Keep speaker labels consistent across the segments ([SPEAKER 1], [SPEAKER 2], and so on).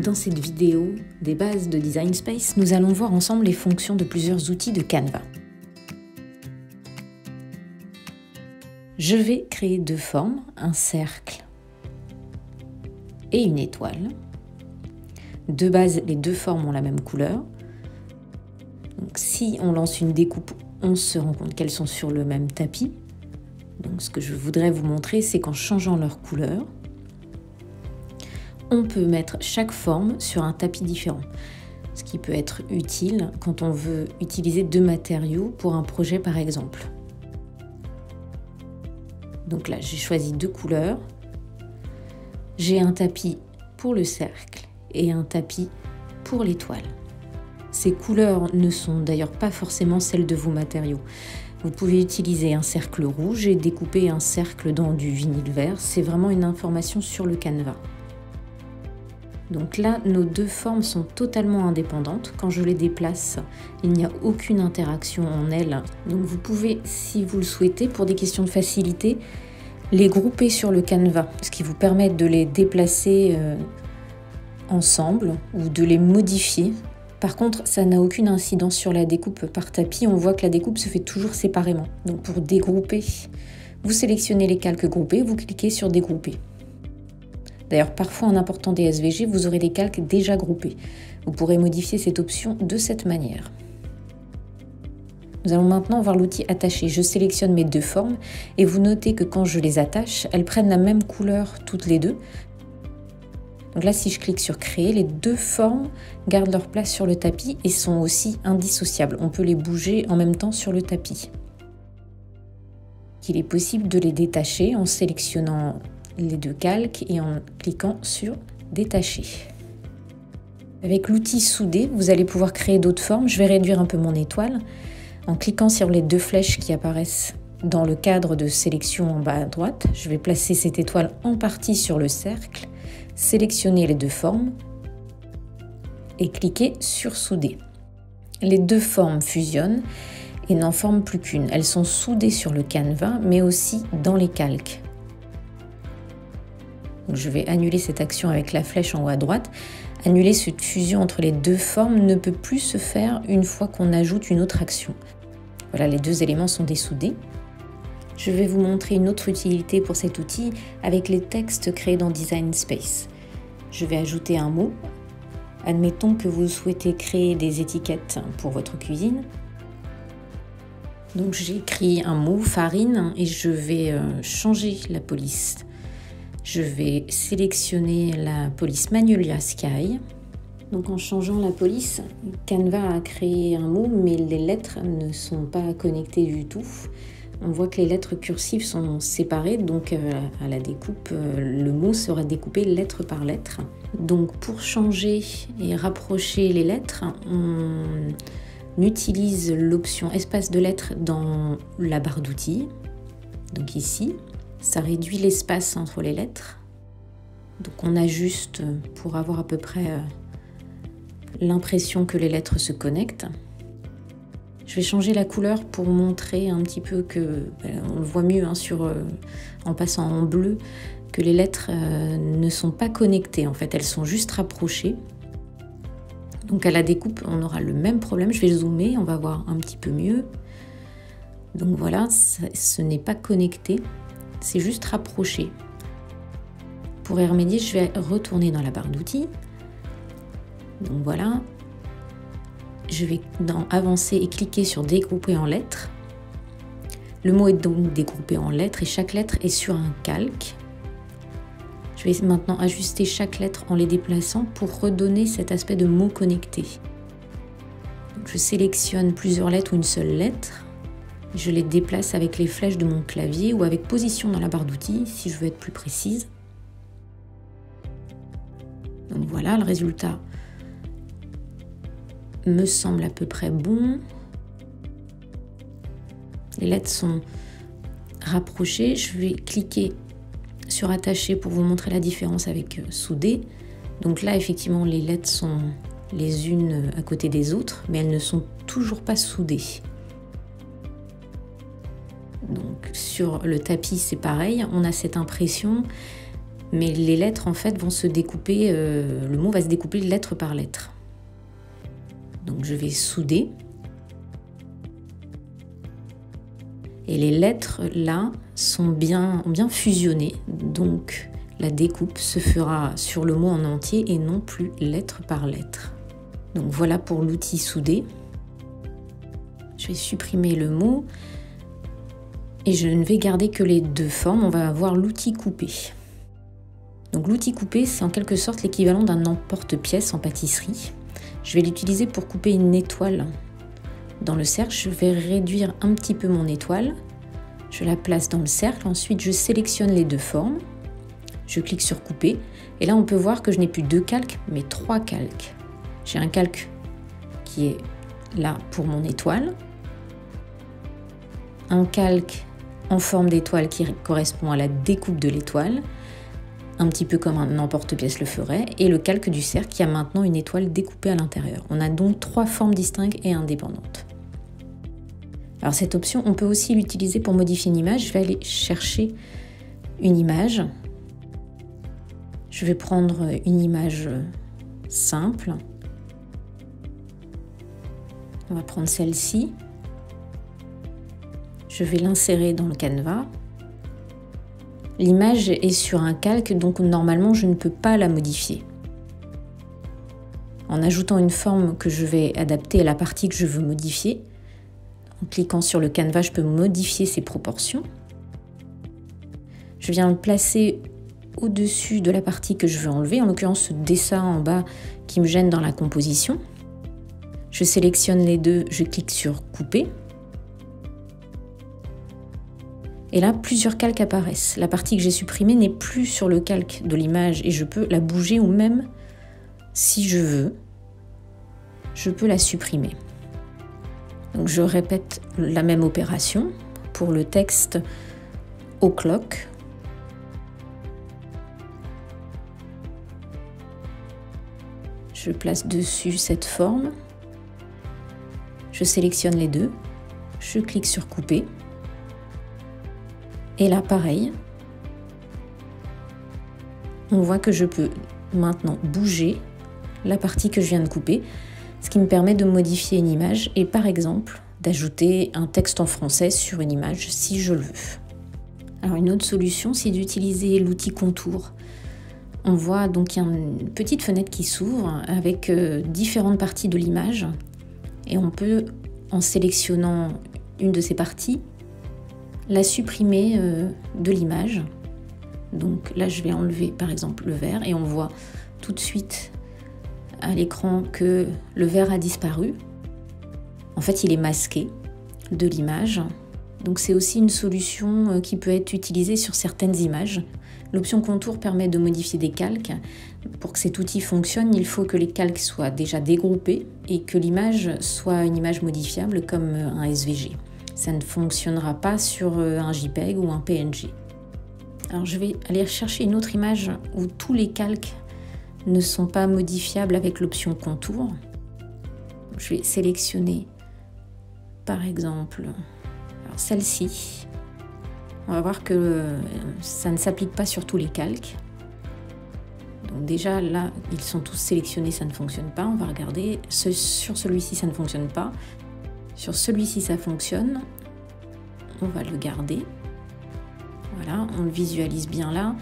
[SPEAKER 1] Dans cette vidéo des bases de Design Space, nous allons voir ensemble les fonctions de plusieurs outils de Canva. Je vais créer deux formes, un cercle et une étoile. De base, les deux formes ont la même couleur. Donc, si on lance une découpe, on se rend compte qu'elles sont sur le même tapis. Donc, ce que je voudrais vous montrer, c'est qu'en changeant leur couleur, on peut mettre chaque forme sur un tapis différent, ce qui peut être utile quand on veut utiliser deux matériaux pour un projet par exemple. Donc là, j'ai choisi deux couleurs. J'ai un tapis pour le cercle et un tapis pour l'étoile. Ces couleurs ne sont d'ailleurs pas forcément celles de vos matériaux. Vous pouvez utiliser un cercle rouge et découper un cercle dans du vinyle vert. C'est vraiment une information sur le Canva. Donc là, nos deux formes sont totalement indépendantes. Quand je les déplace, il n'y a aucune interaction en elles. Donc vous pouvez, si vous le souhaitez, pour des questions de facilité, les grouper sur le Canva, ce qui vous permet de les déplacer ensemble ou de les modifier. Par contre, ça n'a aucune incidence sur la découpe par tapis. On voit que la découpe se fait toujours séparément. Donc pour dégrouper, vous sélectionnez les calques groupés, vous cliquez sur dégrouper. D'ailleurs, parfois en important des SVG, vous aurez des calques déjà groupés. Vous pourrez modifier cette option de cette manière. Nous allons maintenant voir l'outil attacher. Je sélectionne mes deux formes et vous notez que quand je les attache, elles prennent la même couleur toutes les deux. Donc là, si je clique sur créer, les deux formes gardent leur place sur le tapis et sont aussi indissociables. On peut les bouger en même temps sur le tapis. Il est possible de les détacher en sélectionnant les deux calques et en cliquant sur détacher. Avec l'outil souder, vous allez pouvoir créer d'autres formes. Je vais réduire un peu mon étoile en cliquant sur les deux flèches qui apparaissent dans le cadre de sélection en bas à droite. Je vais placer cette étoile en partie sur le cercle, sélectionner les deux formes et cliquer sur souder. Les deux formes fusionnent et n'en forment plus qu'une. Elles sont soudées sur le Canva mais aussi dans les calques. Donc je vais annuler cette action avec la flèche en haut à droite. Annuler cette fusion entre les deux formes ne peut plus se faire une fois qu'on ajoute une autre action. Voilà, les deux éléments sont dessoudés. Je vais vous montrer une autre utilité pour cet outil avec les textes créés dans Design Space. Je vais ajouter un mot. Admettons que vous souhaitez créer des étiquettes pour votre cuisine. Donc j'écris un mot, farine, et je vais changer la police. Je vais sélectionner la police Magnolia Sky. Donc en changeant la police, Canva a créé un mot, mais les lettres ne sont pas connectées du tout. On voit que les lettres cursives sont séparées, donc à la découpe, le mot sera découpé lettre par lettre. Donc pour changer et rapprocher les lettres, on utilise l'option espace de lettres dans la barre d'outils. Donc ici. Ça réduit l'espace entre les lettres. Donc on ajuste pour avoir à peu près l'impression que les lettres se connectent. Je vais changer la couleur pour montrer un petit peu que, on le voit mieux en passant en bleu, que les lettres ne sont pas connectées. En fait, elles sont juste rapprochées. Donc à la découpe, on aura le même problème. Je vais zoomer, on va voir un petit peu mieux. Donc voilà, ce n'est pas connecté. C'est juste rapproché. Pour y remédier, je vais retourner dans la barre d'outils. Donc voilà. Je vais dans Avancer et cliquer sur Dégrouper en lettres. Le mot est donc dégroupé en lettres et chaque lettre est sur un calque. Je vais maintenant ajuster chaque lettre en les déplaçant pour redonner cet aspect de mot connecté. Donc je sélectionne plusieurs lettres ou une seule lettre. Je les déplace avec les flèches de mon clavier ou avec position dans la barre d'outils si je veux être plus précise. Donc voilà, le résultat me semble à peu près bon. Les lettres sont rapprochées. Je vais cliquer sur attacher pour vous montrer la différence avec souder. Donc là, effectivement, les lettres sont les unes à côté des autres, mais elles ne sont toujours pas soudées. Donc sur le tapis, c'est pareil, on a cette impression mais les lettres en fait vont se découper, le mot va se découper lettre par lettre. Donc je vais souder. Et les lettres là ont bien fusionné, donc la découpe se fera sur le mot en entier et non plus lettre par lettre. Donc voilà pour l'outil souder. Je vais supprimer le mot et je ne vais garder que les deux formes. On va avoir l'outil coupé. Donc l'outil coupé, c'est en quelque sorte l'équivalent d'un emporte-pièce en pâtisserie. Je vais l'utiliser pour couper une étoile dans le cercle. Je vais réduire un petit peu mon étoile. Je la place dans le cercle. Ensuite, je sélectionne les deux formes. Je clique sur couper. Et là, on peut voir que je n'ai plus 2 calques, mais 3 calques. J'ai un calque qui est là pour mon étoile. Un calque en forme d'étoile qui correspond à la découpe de l'étoile, un petit peu comme un emporte-pièce le ferait, et le calque du cercle qui a maintenant une étoile découpée à l'intérieur. On a donc 3 formes distinctes et indépendantes. Alors cette option, on peut aussi l'utiliser pour modifier une image. Je vais aller chercher une image. Je vais prendre une image simple. On va prendre celle-ci. Je vais l'insérer dans le canevas. L'image est sur un calque, donc normalement je ne peux pas la modifier. En ajoutant une forme que je vais adapter à la partie que je veux modifier, en cliquant sur le canevas, je peux modifier ses proportions. Je viens le placer au-dessus de la partie que je veux enlever, en l'occurrence ce dessin en bas qui me gêne dans la composition. Je sélectionne les deux, je clique sur couper. Et là, plusieurs calques apparaissent. La partie que j'ai supprimée n'est plus sur le calque de l'image et je peux la bouger ou même, si je veux, je peux la supprimer. Donc je répète la même opération pour le texte o'clock. Je place dessus cette forme. Je sélectionne les deux. Je clique sur couper. Et là, pareil, on voit que je peux maintenant bouger la partie que je viens de couper, ce qui me permet de modifier une image et par exemple d'ajouter un texte en français sur une image si je le veux. Alors une autre solution, c'est d'utiliser l'outil contour. On voit donc qu'il y a une petite fenêtre qui s'ouvre avec différentes parties de l'image et on peut, en sélectionnant une de ces parties, la supprimer de l'image. Donc là je vais enlever par exemple le vert et on voit tout de suite à l'écran que le vert a disparu. En fait il est masqué de l'image. Donc c'est aussi une solution qui peut être utilisée sur certaines images. L'option contour permet de modifier des calques. Pour que cet outil fonctionne, il faut que les calques soient déjà dégroupés et que l'image soit une image modifiable comme un SVG. Ça ne fonctionnera pas sur un JPEG ou un PNG. Alors je vais aller chercher une autre image où tous les calques ne sont pas modifiables avec l'option contour. Je vais sélectionner par exemple celle-ci. On va voir que ça ne s'applique pas sur tous les calques. Donc déjà là, ils sont tous sélectionnés, ça ne fonctionne pas. On va regarder. Sur celui-ci, ça ne fonctionne pas. Sur celui-ci, ça fonctionne. On va le garder. Voilà, on le visualise bien là.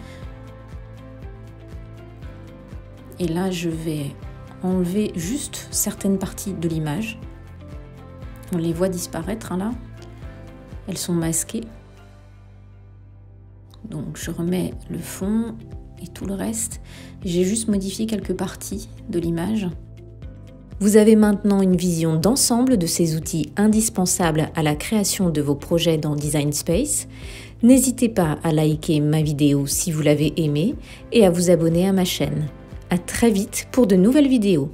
[SPEAKER 1] Et là, je vais enlever juste certaines parties de l'image. On les voit disparaître là. Elles sont masquées. Donc je remets le fond et tout le reste. J'ai juste modifié quelques parties de l'image. Vous avez maintenant une vision d'ensemble de ces outils indispensables à la création de vos projets dans Design Space. N'hésitez pas à liker ma vidéo si vous l'avez aimée et à vous abonner à ma chaîne. À très vite pour de nouvelles vidéos.